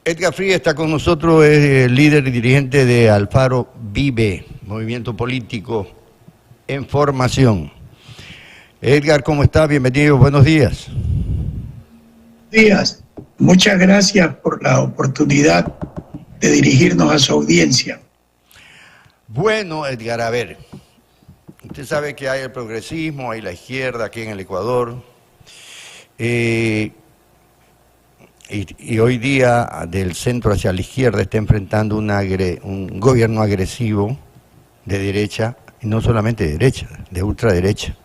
Edgar Frías está con nosotros, es el líder y dirigente de Alfaro Vive, movimiento político en formación. Edgar, ¿cómo está? Bienvenido, buenos días. Días. Muchas gracias por la oportunidad de dirigirnos a su audiencia. Bueno, Edgar, a ver, usted sabe que hay el progresismo, hay la izquierda aquí en el Ecuador, y hoy día del centro hacia la izquierda está enfrentando un gobierno agresivo de derecha, y no solamente de derecha, de ultraderecha,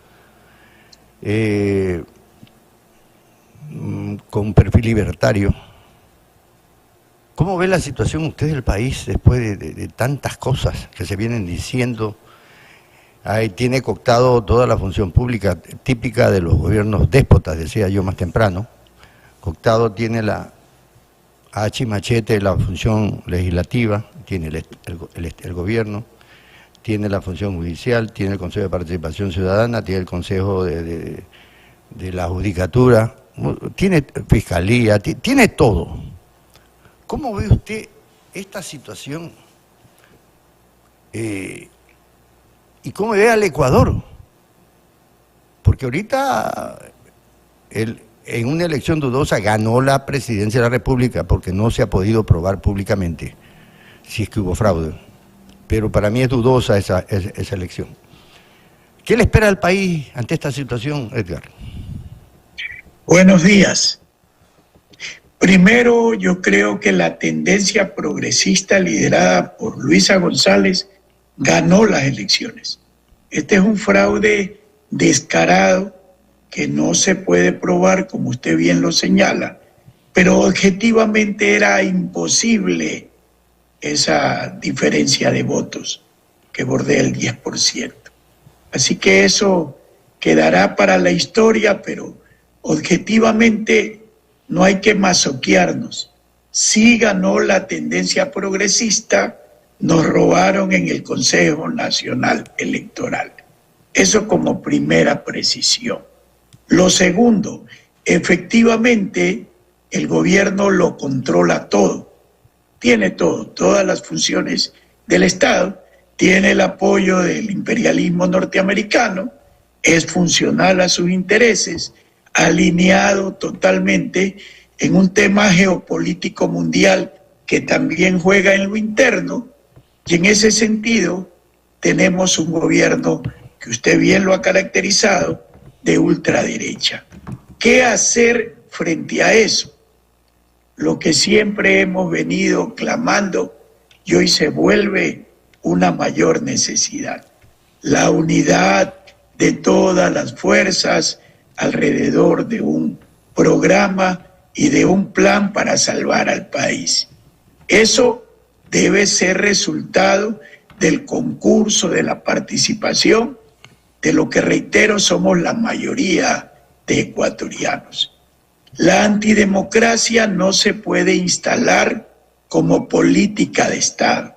con un perfil libertario. ¿Cómo ve la situación usted del país después de tantas cosas que se vienen diciendo? Ahí tiene cooptado toda la función pública típica de los gobiernos déspotas, decía yo más temprano. Cooptado tiene la hacha y machete, la función legislativa, tiene el gobierno, tiene la función judicial, tiene el Consejo de Participación Ciudadana, tiene el Consejo de la Judicatura, tiene Fiscalía, tiene todo. ¿Cómo ve usted esta situación? ¿Y cómo ve al Ecuador? Porque ahorita en una elección dudosa ganó la presidencia de la República porque no se ha podido probar públicamente si es que hubo fraude. Pero para mí es dudosa esa elección. ¿Qué le espera al país ante esta situación, Edgar? Buenos días. Primero, yo creo que la tendencia progresista liderada por Luisa González ganó las elecciones. Este es un fraude descarado que no se puede probar, como usted bien lo señala, pero objetivamente era imposible esa diferencia de votos que bordea el 10%. Así que eso quedará para la historia, pero objetivamente no hay que masoquearnos. Sí ganó la tendencia progresista, nos robaron en el Consejo Nacional Electoral. Eso como primera precisión. Lo segundo, efectivamente el gobierno lo controla todo, tiene todo, todas las funciones del Estado, tiene el apoyo del imperialismo norteamericano, es funcional a sus intereses, alineado totalmente en un tema geopolítico mundial que también juega en lo interno, y en ese sentido tenemos un gobierno que usted bien lo ha caracterizado, de ultraderecha. ¿Qué hacer frente a eso? Lo que siempre hemos venido clamando y hoy se vuelve una mayor necesidad. La unidad de todas las fuerzas alrededor de un programa y de un plan para salvar al país. Eso debe ser resultado del concurso, de la participación, de lo que, reitero, somos la mayoría de ecuatorianos. La antidemocracia no se puede instalar como política de Estado.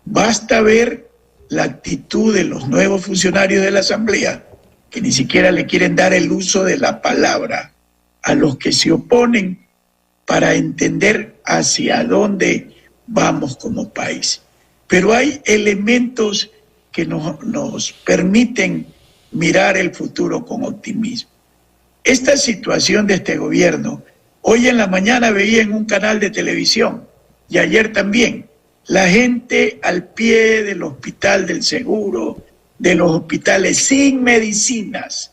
Basta ver la actitud de los nuevos funcionarios de la Asamblea, que ni siquiera le quieren dar el uso de la palabra a los que se oponen para entender hacia dónde vamos como país. Pero hay elementos que nos permiten mirar el futuro con optimismo. Esta situación de este gobierno, hoy en la mañana veía en un canal de televisión, y ayer también, la gente al pie del hospital del seguro, de los hospitales sin medicinas.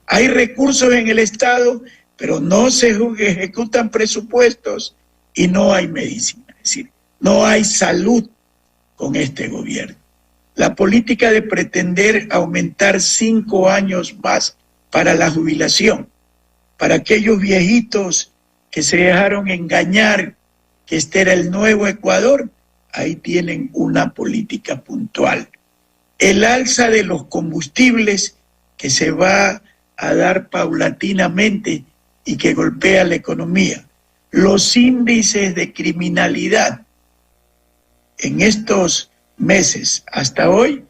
Hay recursos en el Estado, pero no se ejecutan presupuestos y no hay medicina. Es decir, no hay salud con este gobierno. La política de pretender aumentar 5 años más para la jubilación, para aquellos viejitos que se dejaron engañar que este era el nuevo Ecuador, ahí tienen una política puntual. El alza de los combustibles que se va a dar paulatinamente y que golpea la economía. Los índices de criminalidad en estos meses hasta hoy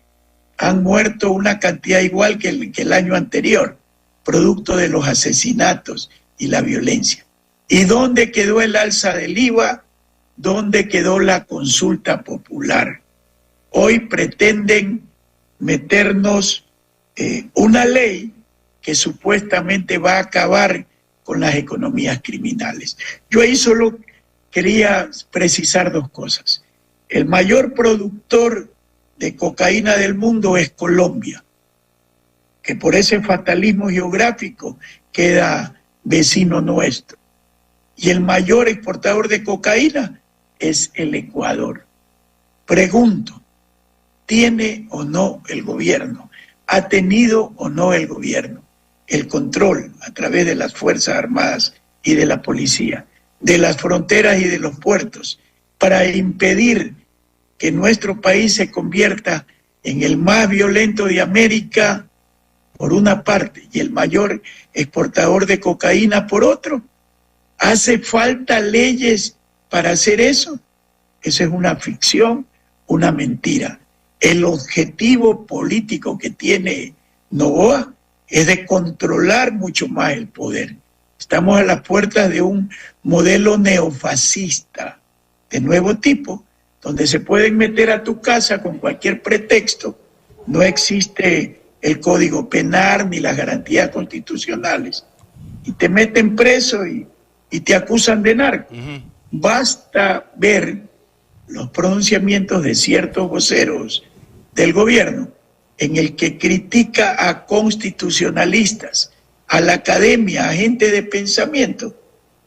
han muerto una cantidad igual que el año anterior, producto de los asesinatos y la violencia. ¿Y dónde quedó el alza del IVA? ¿dónde quedó la consulta popular? Hoy pretenden meternos una ley que supuestamente va a acabar con las economías criminales. Yo ahí solo quería precisar dos cosas. El mayor productor de cocaína del mundo es Colombia, que por ese fatalismo geográfico queda vecino nuestro. Y el mayor exportador de cocaína es el Ecuador. Pregunto, ¿tiene o no el gobierno? ¿Ha tenido o no el gobierno el control a través de las Fuerzas Armadas y de la policía, de las fronteras y de los puertos, para impedir que nuestro país se convierta en el más violento de América, por una parte, y el mayor exportador de cocaína, por otro? ¿Hace falta leyes para hacer eso? Esa es una ficción, una mentira. El objetivo político que tiene Noboa es de controlar mucho más el poder. Estamos a las puertas de un modelo neofascista de nuevo tipo, donde se pueden meter a tu casa con cualquier pretexto. No existe el Código Penal ni las garantías constitucionales. Y te meten preso y te acusan de narco. Basta ver los pronunciamientos de ciertos voceros del gobierno en el que critica a constitucionalistas, a la academia, a gente de pensamiento,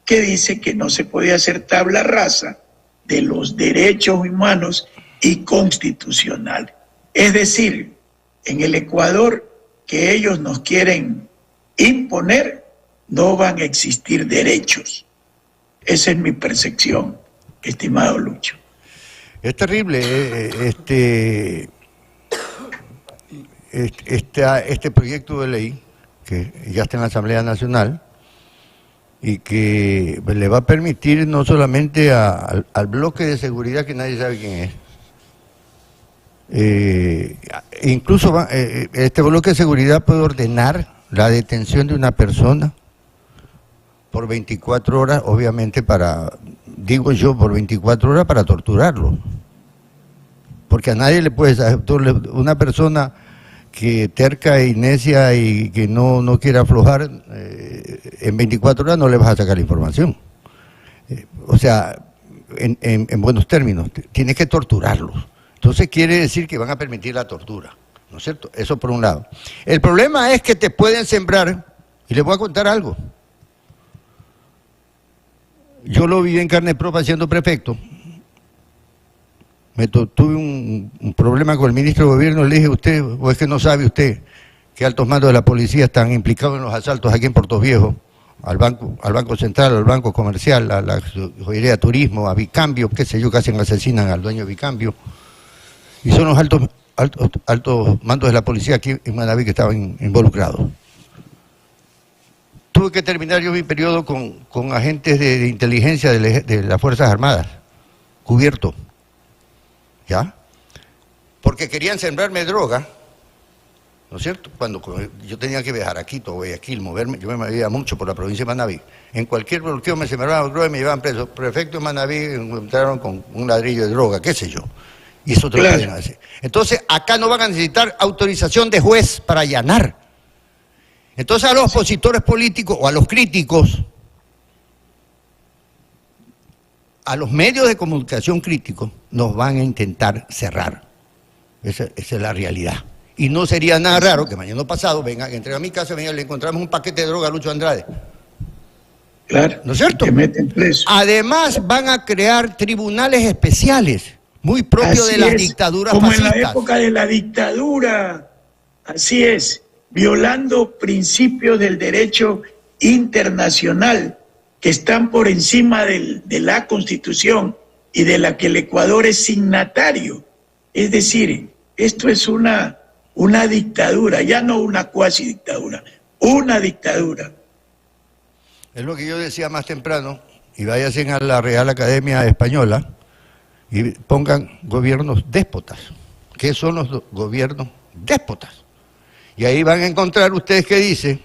que dice que no se puede hacer tabla rasa de los derechos humanos y constitucionales. Es decir, en el Ecuador que ellos nos quieren imponer, no van a existir derechos. Esa es mi percepción, estimado Lucho. Es terrible este proyecto de ley que ya está en la Asamblea Nacional y que le va a permitir no solamente al bloque de seguridad, que nadie sabe quién es, incluso este bloque de seguridad puede ordenar la detención de una persona por 24 horas, obviamente por 24 horas para torturarlo. Porque a nadie le puede saber, una persona que terca y necia y que no quiere aflojar, en 24 horas no le vas a sacar la información. O sea, en buenos términos, tienes que torturarlos. Entonces quiere decir que van a permitir la tortura, ¿no es cierto? Eso por un lado. El problema es que te pueden sembrar, y les voy a contar algo. Yo lo viví en carne propia siendo prefecto. Tuve un problema con el ministro de Gobierno, le dije, usted, o es que no sabe usted que altos mandos de la policía están implicados en los asaltos aquí en Puerto Viejo, al Banco Central, al Banco Comercial, a la Joyería de Turismo, a Bicambio, qué sé yo, casi asesinan al dueño de Bicambio. Y son los altos mandos de la policía aquí en Manabí que estaban involucrados. Tuve que terminar yo mi periodo con agentes de inteligencia de las Fuerzas Armadas, cubierto, ¿ya? Porque querían sembrarme droga, ¿no es cierto? Cuando yo tenía que viajar a Quito, Guayaquil, moverme, yo me movía mucho por la provincia de Manabí. En cualquier bloqueo me sembraban droga y me llevaban preso. Prefecto de Manabí encontraron con un ladrillo de droga, qué sé yo. Y eso te lo pueden hacer. Entonces, acá no van a necesitar autorización de juez para allanar. Entonces a los opositores políticos o a los críticos, a los medios de comunicación críticos, nos van a intentar cerrar. Esa es la realidad. Y no sería nada raro que mañana pasado vengan, entren a mi casa, vengan, le encontramos un paquete de droga a Lucho Andrade. Claro. ¿No es cierto? Te meten preso. Además van a crear tribunales especiales, muy propios de las dictaduras como fascistas. en la época de la dictadura. Así es, violando principios del derecho internacional que están por encima de la Constitución y de la que el Ecuador es signatario. Es decir, esto es una dictadura, ya no una cuasi dictadura, una dictadura. Es lo que yo decía más temprano, y váyanse a la Real Academia Española y pongan gobiernos déspotas. ¿Qué son los gobiernos déspotas? Y ahí van a encontrar ustedes que dice,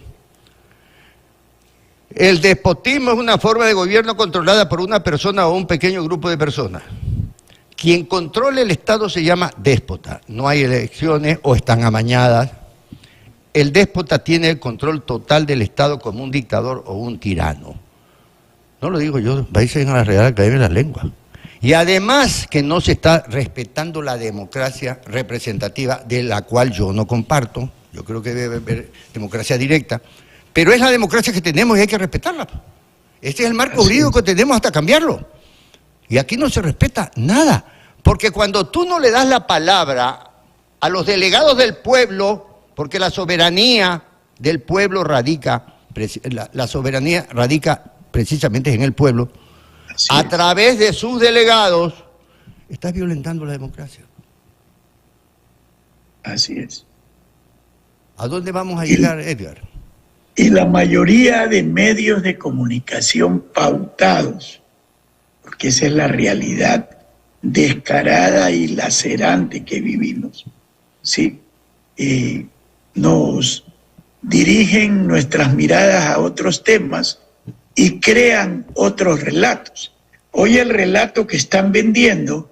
El despotismo es una forma de gobierno controlada por una persona o un pequeño grupo de personas. Quien controla el Estado se llama déspota. No hay elecciones o están amañadas. El déspota tiene el control total del Estado como un dictador o un tirano. No lo digo yo, vayan a la Real Academia de las Lenguas. Y además que no se está respetando la democracia representativa, de la cual yo no comparto. Yo creo que debe haber democracia directa. Pero es la democracia que tenemos y hay que respetarla. Este es el marco jurídico que tenemos hasta cambiarlo. Y aquí no se respeta nada. Porque cuando tú no le das la palabra a los delegados del pueblo, porque la soberanía del pueblo radica, la soberanía radica precisamente en el pueblo, a través de sus delegados, estás violentando la democracia. Así es. ¿A dónde vamos a llegar, Edgar? Y la mayoría de medios de comunicación pautados, porque esa es la realidad descarada y lacerante que vivimos, ¿sí? Nos dirigen nuestras miradas a otros temas y crean otros relatos. Hoy el relato que están vendiendo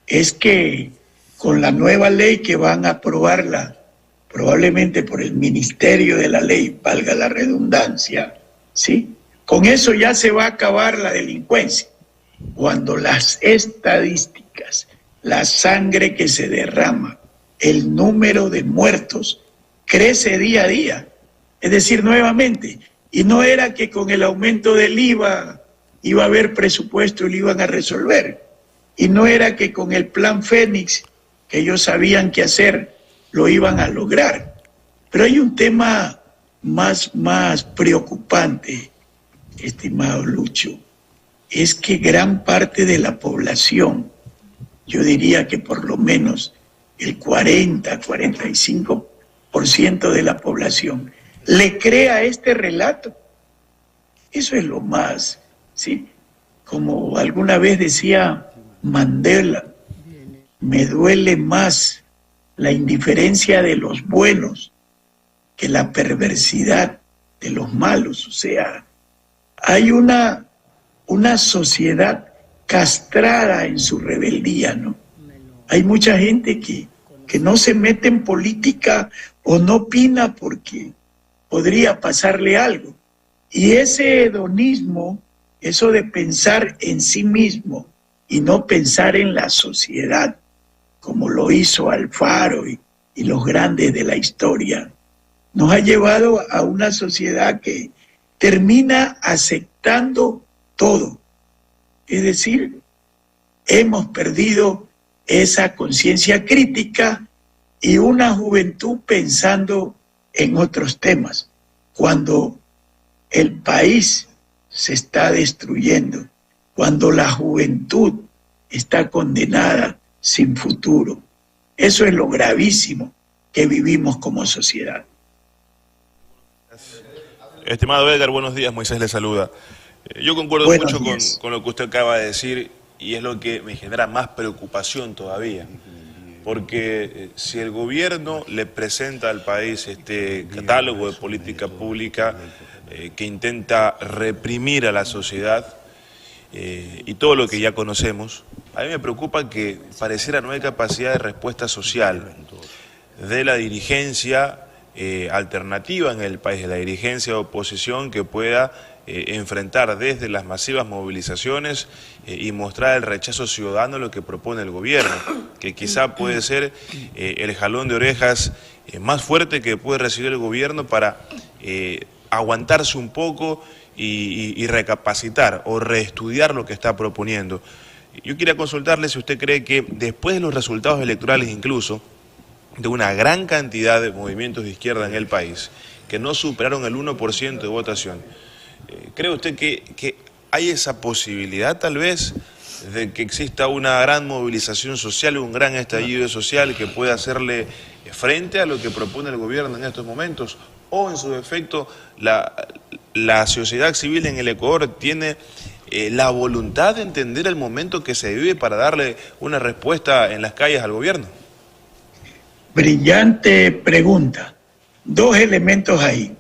es que con la nueva ley que van a aprobarla probablemente por el Ministerio de la Ley, valga la redundancia, ¿sí? Con eso ya se va a acabar la delincuencia. Cuando las estadísticas, la sangre que se derrama, el número de muertos crece día a día. Es decir, nuevamente, y no era que con el aumento del IVA iba a haber presupuesto y lo iban a resolver. Y no era que con el plan Fénix, que ellos sabían qué hacer, lo iban a lograr. Pero hay un tema más preocupante, estimado Lucho, es que gran parte de la población, yo diría que por lo menos el 40-45% de la población, le cree a este relato. Eso es lo más, ¿sí? Como alguna vez decía Mandela, me duele más la indiferencia de los buenos que la perversidad de los malos. O sea, hay una sociedad castrada en su rebeldía, ¿no? Hay mucha gente que no se mete en política o no opina porque podría pasarle algo. Y ese hedonismo, eso de pensar en sí mismo y no pensar en la sociedad, como lo hizo Alfaro y los grandes de la historia, nos ha llevado a una sociedad que termina aceptando todo. Es decir, hemos perdido esa conciencia crítica y una juventud pensando en otros temas. Cuando el país se está destruyendo, cuando la juventud está condenada sin futuro. Eso es lo gravísimo que vivimos como sociedad. Estimado Edgar, buenos días, Moisés le saluda. Yo concuerdo mucho con lo que usted acaba de decir y es lo que me genera más preocupación todavía. Porque si el gobierno le presenta al país este catálogo de política pública que intenta reprimir a la sociedad y todo lo que ya conocemos, a mí me preocupa que pareciera no hay capacidad de respuesta social de la dirigencia alternativa en el país, de la dirigencia de oposición que pueda enfrentar desde las masivas movilizaciones y mostrar el rechazo ciudadano a lo que propone el gobierno, que quizá puede ser el jalón de orejas más fuerte que puede recibir el gobierno para aguantarse un poco y recapacitar o reestudiar lo que está proponiendo. Yo quería consultarle si usted cree que después de los resultados electorales incluso, de una gran cantidad de movimientos de izquierda en el país, que no superaron el 1% de votación, ¿cree usted que hay esa posibilidad tal vez de que exista una gran movilización social, un gran estallido social que pueda hacerle frente a lo que propone el gobierno en estos momentos? ¿O en su defecto la sociedad civil en el Ecuador tiene la voluntad de entender el momento que se vive para darle una respuesta en las calles al gobierno? Brillante pregunta. Dos elementos ahí.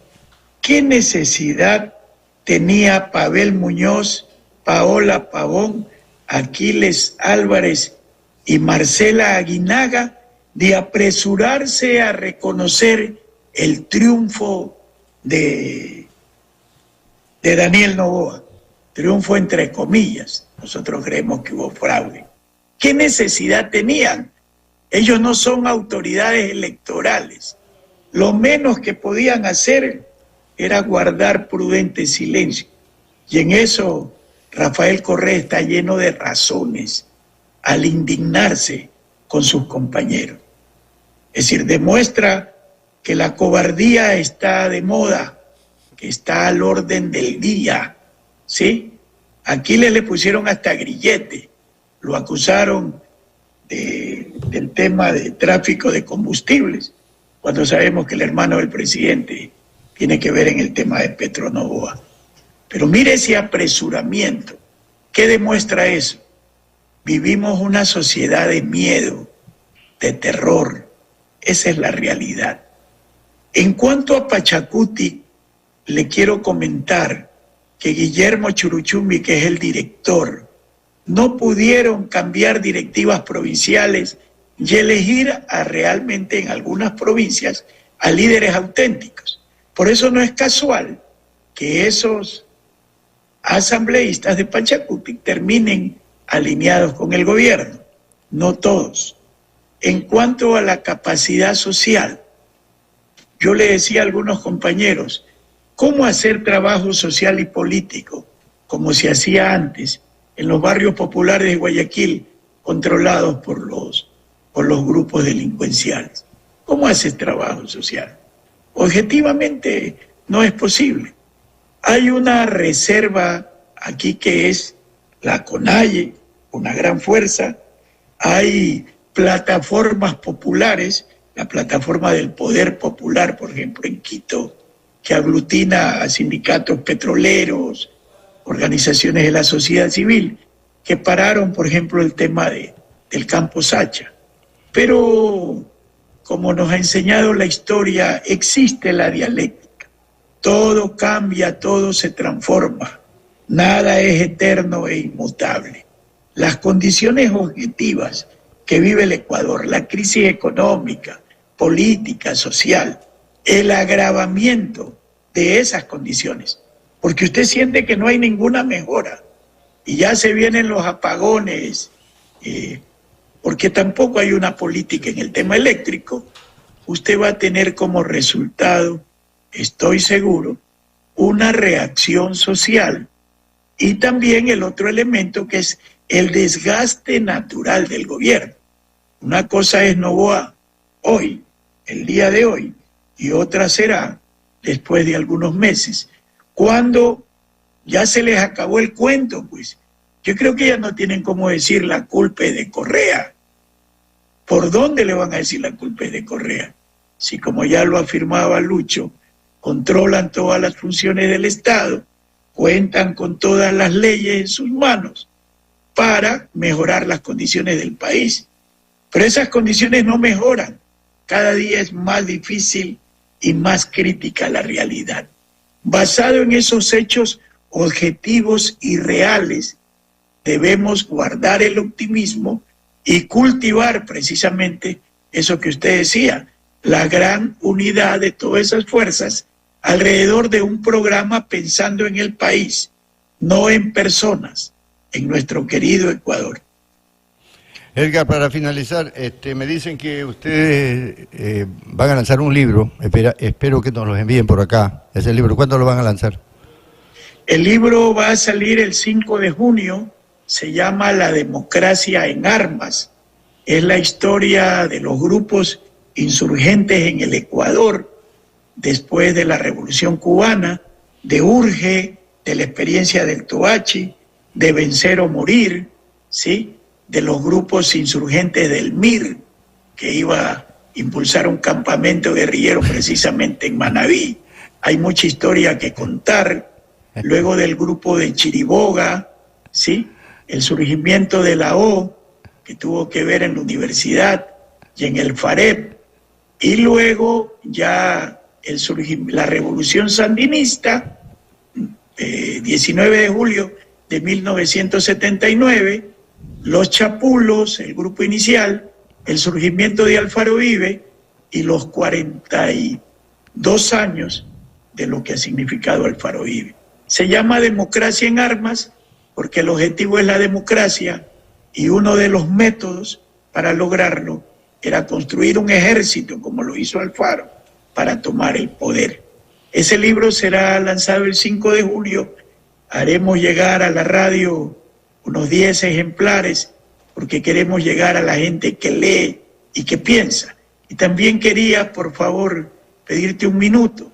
¿Qué necesidad tenía Pavel Muñoz, Paola Pavón, Aquiles Álvarez y Marcela Aguinaga de apresurarse a reconocer el triunfo de Daniel Noboa. Triunfo entre comillas. Nosotros creemos que hubo fraude. ¿Qué necesidad tenían? Ellos no son autoridades electorales. Lo menos que podían hacer era guardar prudente silencio. Y en eso Rafael Correa está lleno de razones al indignarse con sus compañeros. Es decir, demuestra que la cobardía está de moda, que está al orden del día, ¿sí? Aquí le pusieron hasta grillete, lo acusaron del tema de tráfico de combustibles, cuando sabemos que el hermano del presidente tiene que ver en el tema de Petronovoa. Pero mire ese apresuramiento. ¿Qué demuestra eso? Vivimos una sociedad de miedo, de terror. Esa es la realidad. En cuanto a Pachacuti, le quiero comentar que Guillermo Churuchumbi, que es el director, no pudieron cambiar directivas provinciales y elegir realmente en algunas provincias a líderes auténticos. Por eso no es casual que esos asambleístas de Pachacuti terminen alineados con el gobierno. No todos. En cuanto a la capacidad social, yo le decía a algunos compañeros, ¿cómo hacer trabajo social y político como se hacía antes en los barrios populares de Guayaquil controlados por los grupos delincuenciales? ¿Cómo haces trabajo social? Objetivamente no es posible. Hay una reserva aquí que es la CONAIE, una gran fuerza. Hay plataformas populares, la plataforma del Poder Popular, por ejemplo, en Quito, que aglutina a sindicatos petroleros, organizaciones de la sociedad civil, que pararon, por ejemplo, el tema del campo Sacha. Pero, como nos ha enseñado la historia, existe la dialéctica. Todo cambia, todo se transforma. Nada es eterno e inmutable. Las condiciones objetivas que vive el Ecuador, la crisis económica, política, social, el agravamiento de esas condiciones, porque usted siente que no hay ninguna mejora y ya se vienen los apagones, porque tampoco hay una política en el tema eléctrico, usted va a tener como resultado, estoy seguro, una reacción social y también el otro elemento que es el desgaste natural del gobierno. Una cosa es Noboa hoy, el día de hoy, y otra será después de algunos meses, cuando ya se les acabó el cuento, pues. Yo creo que ya no tienen cómo decir la culpa es de Correa. ¿Por dónde le van a decir la culpa es de Correa? Si, como ya lo afirmaba Lucho, controlan todas las funciones del Estado, cuentan con todas las leyes en sus manos para mejorar las condiciones del país. Pero esas condiciones no mejoran. Cada día es más difícil y más crítica la realidad. Basado en esos hechos objetivos y reales, debemos guardar el optimismo y cultivar precisamente eso que usted decía, la gran unidad de todas esas fuerzas alrededor de un programa pensando en el país, no en personas, en nuestro querido Ecuador. Edgar, para finalizar, me dicen que ustedes van a lanzar un libro, espero que nos lo envíen por acá, ese libro, ¿cuándo lo van a lanzar? El libro va a salir el 5 de junio, se llama La democracia en armas, es la historia de los grupos insurgentes en el Ecuador después de la Revolución Cubana, de Urge, de la experiencia del Toachi, de Vencer o Morir, ¿sí?, de los grupos insurgentes del MIR, que iba a impulsar un campamento guerrillero precisamente en Manabí. Hay mucha historia que contar. Luego del grupo de Chiriboga, ¿sí?, el surgimiento de la O, que tuvo que ver en la universidad y en el FAREP, y luego ya la revolución sandinista, 19 de julio de 1979, los Chapulos, el grupo inicial, el surgimiento de Alfaro Vive y los 42 años de lo que ha significado Alfaro Vive. Se llama democracia en armas porque el objetivo es la democracia y uno de los métodos para lograrlo era construir un ejército, como lo hizo Alfaro, para tomar el poder. Ese libro será lanzado el 5 de julio. Haremos llegar a la radio unos 10 ejemplares porque queremos llegar a la gente que lee y que piensa. Y también quería, por favor, pedirte un minuto.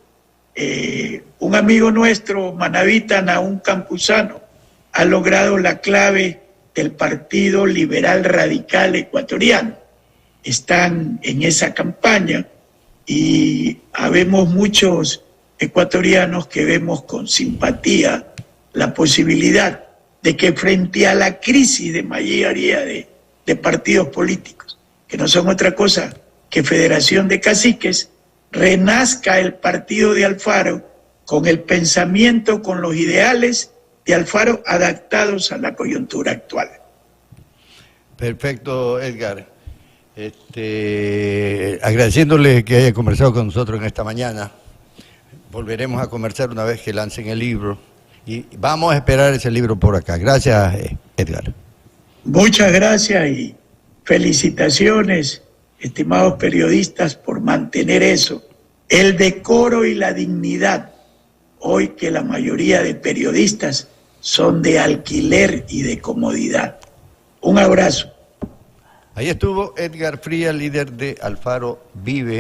Un amigo nuestro, Manavita Naún Campuzano, ha logrado la clave del Partido Liberal Radical Ecuatoriano. Están en esa campaña y habemos muchos ecuatorianos que vemos con simpatía la posibilidad de que frente a la crisis de mayoría de partidos políticos, que no son otra cosa que federación de caciques, renazca el partido de Alfaro con el pensamiento, con los ideales de Alfaro adaptados a la coyuntura actual. Perfecto, Edgar. Agradeciéndole que haya conversado con nosotros en esta mañana. Volveremos a conversar una vez que lancen el libro y vamos a esperar ese libro por acá. Gracias, Edgar. Muchas gracias y felicitaciones, estimados periodistas, por mantener eso, el decoro y la dignidad, hoy que la mayoría de periodistas son de alquiler y de comodidad. Un abrazo. Ahí estuvo Edgar Frías, líder de Alfaro Vive.